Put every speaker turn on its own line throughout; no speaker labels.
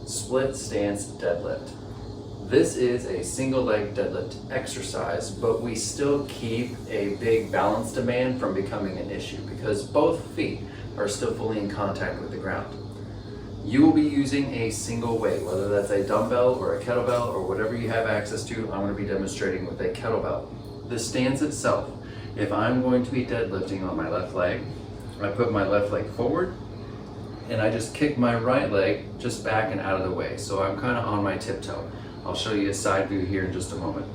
Split stance deadlift. This is a single leg deadlift exercise, but we still keep a big balance demand from becoming an issue because both feet are still fully in contact with the ground. You will be using a single weight, whether that's a dumbbell or a kettlebell or whatever you have access to. I'm going to be demonstrating with a kettlebell. The stance itself, if I'm going to be deadlifting on my left leg, I put my left leg forward and I just kick my right leg just back and out of the way. So I'm kind of on my tiptoe. I'll show you a side view here in just a moment.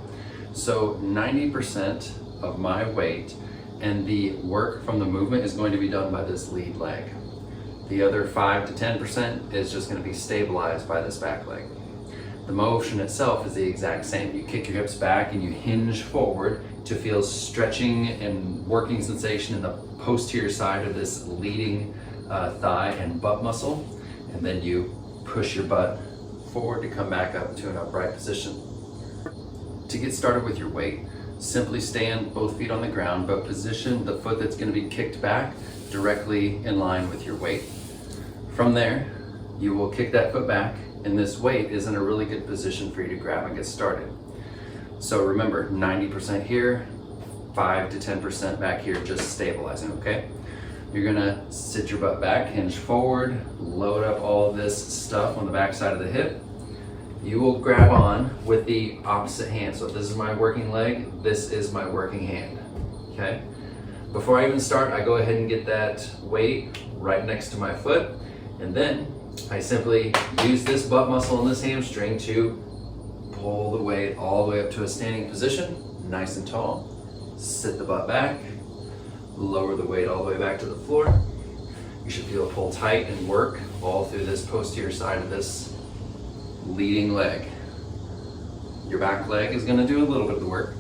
So 90% of my weight and the work from the movement is going to be done by this lead leg. The other 5 to 10% is just going to be stabilized by this back leg. The motion itself is the exact same. You kick your hips back and you hinge forward to feel stretching and working sensation in the posterior side of this leading thigh and butt muscle, and then you push your butt forward to come back up to an upright position. To get started with your weight, simply stand both feet on the ground, but position the foot that's going to be kicked back directly in line with your weight. From there, you will kick that foot back, and this weight is in a really good position for you to grab and get started. So remember, 90% here, 5 to 10% back here, just stabilizing, okay? You're gonna sit your butt back, hinge forward, load up all this stuff on the back side of the hip. You will grab on with the opposite hand. So if this is my working leg, this is my working hand, okay? Before I even start, I go ahead and get that weight right next to my foot, and then I simply use this butt muscle and this hamstring to pull the weight all the way up to a standing position, nice and tall. Sit the butt back, lower the weight all the way back to the floor. You should feel it pull tight and work all through this posterior side of this leading leg. Your back leg is going to do a little bit of the work,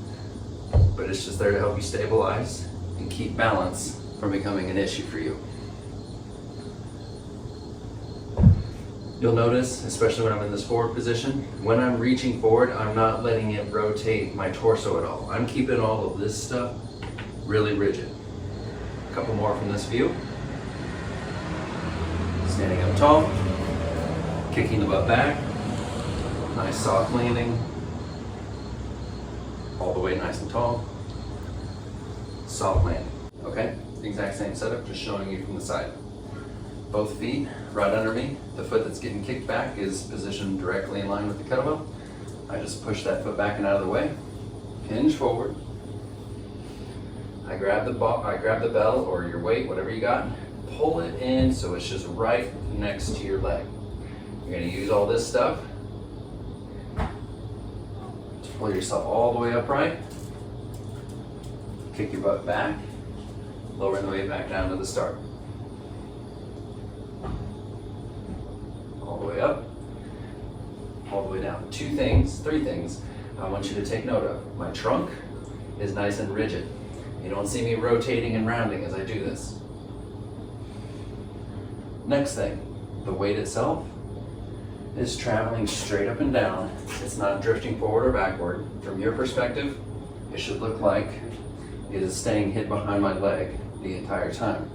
but it's just there to help you stabilize and keep balance from becoming an issue for you. You'll notice, especially when I'm in this forward position, when I'm reaching forward, I'm not letting it rotate my torso at all. I'm keeping all of this stuff really rigid. A couple more from this view. Standing up tall, kicking the butt back, nice soft landing, all the way nice and tall, soft landing. Okay, the exact same setup, just showing you from the side. Both feet right under me. The foot that's getting kicked back is positioned directly in line with the kettlebell. I just push that foot back and out of the way, hinge forward. I grab the bell or your weight, whatever you got, pull it in so it's just right next to your leg. You're going to use all this stuff to pull yourself all the way upright. Kick your butt back, lowering the weight back down to the start. All the way up, all the way down. Three things I want you to take note of. My trunk is nice and rigid. You don't see me rotating and rounding as I do this. Next thing, the weight itself is traveling straight up and down. It's not drifting forward or backward. From your perspective, it should look like it is staying hid behind my leg the entire time.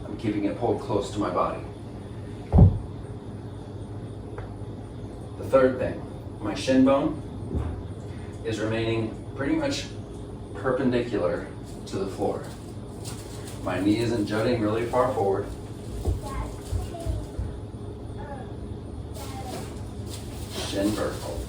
I'm keeping it pulled close to my body. The third thing, my shin bone is remaining pretty much perpendicular to the floor. My knee isn't jutting really far forward. Shin vertical.